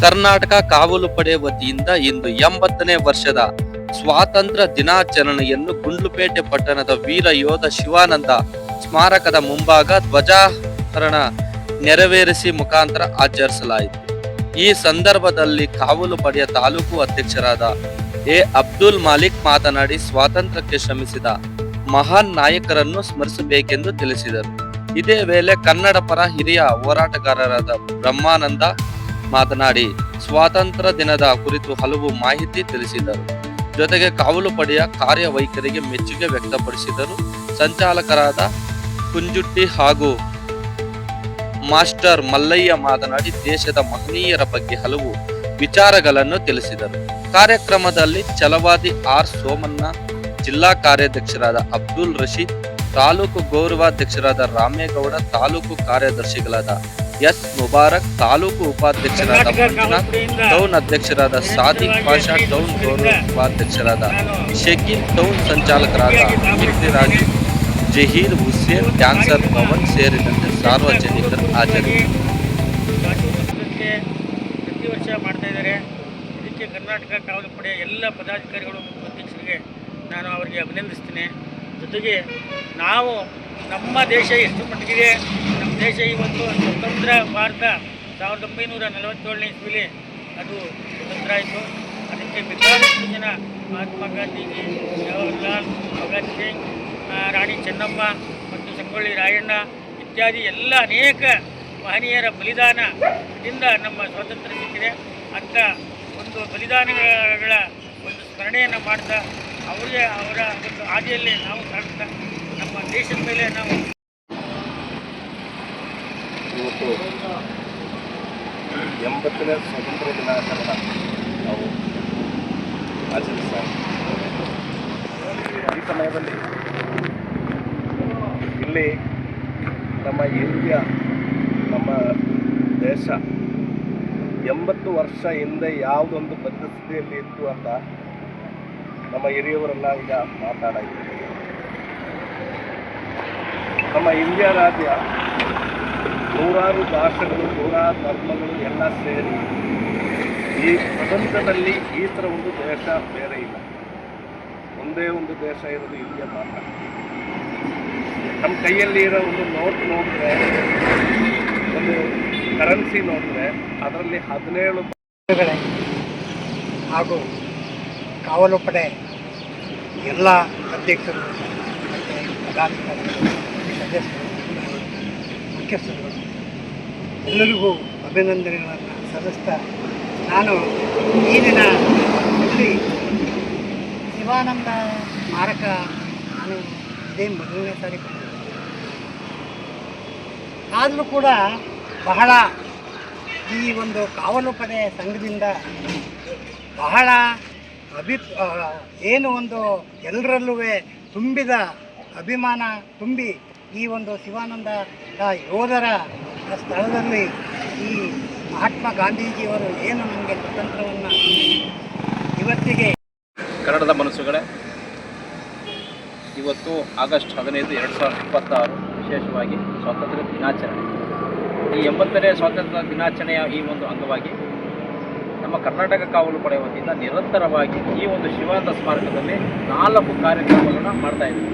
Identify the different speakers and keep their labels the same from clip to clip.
Speaker 1: ಕರ್ನಾಟಕ ಕಾವಲು ಪಡೆ ವತಿಯಿಂದ ಇಂದು 80ನೇ ವರ್ಷದ ಸ್ವಾತಂತ್ರ್ಯ ದಿನಾಚರಣೆಯನ್ನು ಗುಂಡ್ಲುಪೇಟೆ ಪಟ್ಟಣದ ವೀರ ಯೋಧ ಶಿವಾನಂದ ಸ್ಮಾರಕದ ಮುಂಭಾಗ ಧ್ವಜಾರೋಹಣ ನೆರವೇರಿಸಿ ಮುಖಾಂತರ ಆಚರಿಸಲಾಯಿತು. ಈ ಸಂದರ್ಭದಲ್ಲಿ ಕಾವಲು ಪಡೆಯ ತಾಲೂಕು ಅಧ್ಯಕ್ಷರಾದ ಎ. ಅಬ್ದುಲ್ ಮಾಲಿಕ್ ಮಾತನಾಡಿ, ಸ್ವಾತಂತ್ರ್ಯಕ್ಕೆ ಶ್ರಮಿಸಿದ ಮಹಾನ್ ನಾಯಕರನ್ನು ಸ್ಮರಿಸಬೇಕೆಂದು ತಿಳಿಸಿದರು. ಇದೇ ವೇಳೆ ಕನ್ನಡ ಪರ ಹಿರಿಯ ಹೋರಾಟಗಾರರಾದ ಬ್ರಹ್ಮಾನಂದ ಮಾತನಾಡಿ, ಸ್ವಾತಂತ್ರ್ಯ ದಿನದ ಕುರಿತು ಹಲವು ಮಾಹಿತಿ ತಿಳಿಸಿದರು. ಜೊತೆಗೆ ಕಾವಲು ಪಡೆಯ ಕಾರ್ಯವೈಖರಿಗೆ ಮೆಚ್ಚುಗೆ ವ್ಯಕ್ತಪಡಿಸಿದರು. ಸಂಚಾಲಕರಾದ ಕುಂಜುಟ್ಟಿ ಹಾಗೂ ಮಾಸ್ಟರ್ ಮಲ್ಲಯ್ಯ ಮಾತನಾಡಿ, ದೇಶದ ಮಹನೀಯರ ಬಗ್ಗೆ ಹಲವು ವಿಚಾರಗಳನ್ನು ತಿಳಿಸಿದರು. ಕಾರ್ಯಕ್ರಮದಲ್ಲಿ ಛಲವಾದಿ ಆರ್ ಸೋಮಣ್ಣ, ಜಿಲ್ಲಾ ಕಾರ್ಯಾಧ್ಯಕ್ಷರಾದ ಅಬ್ದುಲ್ ರಶೀದ್, ತಾಲೂಕು ಗೌರವಾಧ್ಯಕ್ಷರಾದ ರಾಮೇಗೌಡ, ತಾಲೂಕು ಕಾರ್ಯದರ್ಶಿಗಳಾದ ಎಸ್ ಮುಬಾರಕ್, ತಾಲೂಕು ಉಪಾಧ್ಯಕ್ಷರಾದ ಮಂಜುನಾಥ್, ಟೌನ್ ಅಧ್ಯಕ್ಷರಾದ ಸಾದಿಕ್ ಪಾಷಾ, ಟೌನ್ ಗೌರವ ಉಪಾಧ್ಯಕ್ಷರಾದ ಶಕೀಲ್, ಟೌನ್ ಸಂಚಾಲಕರಾದ ಮಿತ್ರಿರಾಜು, ಜಹೀರ್ ಹುಸೇನ್, ಕ್ಯಾನ್ಸರ್ ಪವನ್ ಸೇರಿದಂತೆ ಸಾರ್ವಜನಿಕರು ಹಾಜರಿದ್ದರು.
Speaker 2: ಪ್ರತಿ ವರ್ಷ ಮಾಡ್ತಾ ಇದ್ದಾರೆ. ಇದಕ್ಕೆ ಕರ್ನಾಟಕ ಕಾವಲು ಪಡೆಯ ಎಲ್ಲ ಪದಾಧಿಕಾರಿಗಳು ಮತ್ತು ಅಧ್ಯಕ್ಷರಿಗೆ ನಾನು ಅವರಿಗೆ ಅಭಿನಂದಿಸ್ತೀನಿ. ಜೊತೆಗೆ ನಾವು ನಮ್ಮ ದೇಶ ಎಷ್ಟು ಮಟ್ಟಿಗೆ ನಮ್ಮ ದೇಶ ಇವತ್ತು ಸ್ವತಂತ್ರ ಭಾರತ 1947ನೇ ಇಸ್ವಿಲಿ ಅದು ಸ್ವತಂತ್ರ ಆಯಿತು. ಅದಕ್ಕೆ ಬೇಕಾದಷ್ಟು ಜನ ಮಹಾತ್ಮ ಗಾಂಧೀಜಿ, ಜವಾಹರ್ಲಾಲ್, ಭಗತ್ ಸಿಂಗ್, ರಾಣಿ ಚೆನ್ನಮ್ಮ ಮತ್ತು ಸಂಗೊಳ್ಳಿ ರಾಯಣ್ಣ ಇತ್ಯಾದಿ ಎಲ್ಲ ಅನೇಕ ಮಹನೀಯರ ಬಲಿದಾನದಿಂದ ನಮ್ಮ ಸ್ವಾತಂತ್ರ್ಯ ಸಿಕ್ಕಿದೆ. ಅಂಥ ಒಂದು ಬಲಿದಾನಗಳ ಒಂದು ಸ್ಮರಣೆಯನ್ನು ಮಾಡ್ತಾ ಅವರ ಒಂದು ಹಾದಿಯಲ್ಲಿ ನಾವು ಸಾಗ್ತಾ ನಮ್ಮ ದೇಶದ ಮೇಲೆ ನಾವು
Speaker 3: ಇವತ್ತು 80ನೇ ಸ್ವಾತಂತ್ರ್ಯ ದಿನಾಚರಣೆ ನಾವು ಆಚರಿಸ್ತಾ ಈ ಸಮಯದಲ್ಲಿ ಇಲ್ಲಿ ನಮ್ಮ ಇಂಡಿಯಾ, ನಮ್ಮ ದೇಶ 80 ವರ್ಷ ಹಿಂದೆ ಯಾವುದೊಂದು ಪರಿಸ್ಥಿತಿಯಲ್ಲಿ ಇತ್ತು ಅಂತ ನಮ್ಮ ಹಿರಿಯವರೆಲ್ಲ ಈಗ ಮಾತಾಡಿದ್ದಾರೆ. ನಮ್ಮ ಇಂಡಿಯಾ ರಾಜ್ಯ ನೂರಾರು ಭಾಷೆಗಳು, ನೂರಾರು ಧರ್ಮಗಳು ಎಲ್ಲ ಸೇರಿ ಈ ಪ್ರಪಂಚದಲ್ಲಿ ಈ ಥರ ಒಂದು ದೇಶ ಬೇರೆ ಇಲ್ಲ. ಒಂದೇ ಒಂದು ದೇಶ ಇರೋದು ಇಂಡಿಯಾ ಮಾತ್ರ. ನಮ್ಮ ಕೈಯಲ್ಲಿ ಇರೋ ಒಂದು ನೋಟ್ ನೋಡಿದ್ರೆ, ಒಂದು ಕರೆನ್ಸಿ ನೋಡಿದ್ರೆ ಅದರಲ್ಲಿ 17
Speaker 2: ಹಾಗೂ ಕಾವಲು ಪಡೆ ಎಲ್ಲ ಅಧ್ಯಕ್ಷರು ಮತ್ತು ಪದಾಧಿಕಾರಿಗಳು, ಸದಸ್ಯರು, ಮುಖ್ಯಸ್ಥರು ಎಲ್ಲರಿಗೂ ಅಭಿನಂದನೆಗಳನ್ನು ಸಲ್ಲಿಸ್ತಾ, ನಾನು ಈ ದಿನ ಇಲ್ಲಿ ಶಿವಾನಂದ ಸ್ಮಾರಕ ನಾನು ಇದೇ ಮೊದಲನೇ ಸಾರಿ ಆದರೂ ಕೂಡ ಬಹಳ ಈ ಒಂದು ಕಾವಲು ಪಡೆ ಸಂಘದಿಂದ ಬಹಳ ಏನು ಒಂದು ಎಲ್ಲರಲ್ಲೂ ತುಂಬಿದ ಅಭಿಮಾನ ತುಂಬಿ ಈ ಒಂದು ಶಿವಾನಂದ ಯೋಧರ ಸ್ಥಳದಲ್ಲಿ ಈ ಮಹಾತ್ಮ ಗಾಂಧೀಜಿಯವರು ಏನು ನಮಗೆ ಸ್ವಾತಂತ್ರ್ಯವನ್ನು ಇವತ್ತಿಗೆ
Speaker 4: ಕನ್ನಡದ ಮನಸ್ಸುಗಳೇ, ಇವತ್ತು ಆಗಸ್ಟ್ 15, 2026 ವಿಶೇಷವಾಗಿ ಸ್ವಾತಂತ್ರ್ಯ ದಿನಾಚರಣೆ. ಈ 80ನೇ ಸ್ವಾತಂತ್ರ್ಯ ದಿನಾಚರಣೆಯ ಈ ಒಂದು ಅಂಗವಾಗಿ ನಮ್ಮ ಕರ್ನಾಟಕ ಕಾವಲು ಪಡೆ ವತಿಯಿಂದ ನಿರಂತರವಾಗಿ ಈ ಒಂದು ಶಿವಾನಂದ ಸ್ಮಾರಕದಲ್ಲಿ 4 ಕಾರ್ಯಕ್ರಮಗಳನ್ನು ಮಾಡ್ತಾಯಿದ್ದೀವಿ.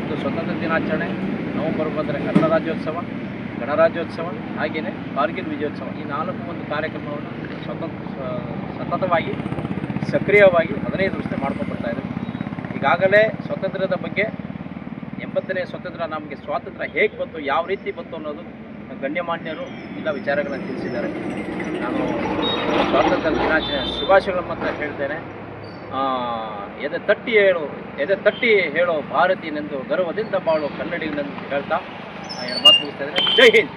Speaker 4: ಇದು ಸ್ವಾತಂತ್ರ್ಯ ದಿನಾಚರಣೆ, ನವೆಂಬರ್ ಬಂದರೆ ಕನ್ನಡ ರಾಜ್ಯೋತ್ಸವ, ಗಣರಾಜ್ಯೋತ್ಸವ, ಹಾಗೆಯೇ ಕಾರ್ಗಿಲ್ ವಿಜಯೋತ್ಸವ. ಈ 4 ಒಂದು ಕಾರ್ಯಕ್ರಮವನ್ನು ಸತತವಾಗಿ ಸಕ್ರಿಯವಾಗಿ 15 ವರ್ಷ ಮಾಡ್ಕೊಂಡು ಬರ್ತಾಯಿದ್ದೀವಿ. ಈಗಾಗಲೇ ಸ್ವಾತಂತ್ರ್ಯದ ಬಗ್ಗೆ 80ನೇ ಸ್ವಾತಂತ್ರ್ಯ, ನಮಗೆ ಸ್ವಾತಂತ್ರ್ಯ ಹೇಗೆ ಬಂತು, ಯಾವ ರೀತಿ ಬಂತು ಅನ್ನೋದು ಗಣ್ಯಮಾನ್ಯರು ಎಲ್ಲ ವಿಚಾರಗಳನ್ನು ತಿಳಿಸಿದ್ದಾರೆ. ನಾನು ಸ್ವಾತಂತ್ರ್ಯ ದಿನಾಚರಣೆ ಶುಭಾಶಯಗಳನ್ನು ಮಾತ್ರ ಹೇಳ್ತೇನೆ. ಎದೆ ತಟ್ಟಿ ಹೇಳೋ ಭಾರತೀಯನೆಂದು ಗರ್ವದಿಂದ ಬಾಳೋ ಕನ್ನಡಿಗನೆಂದು ಹೇಳ್ತಾ ಮಾತು ಮುಗಿಸ್ತಾ ಇದ್ದೇನೆ. ಜೈ ಹಿಂದ್.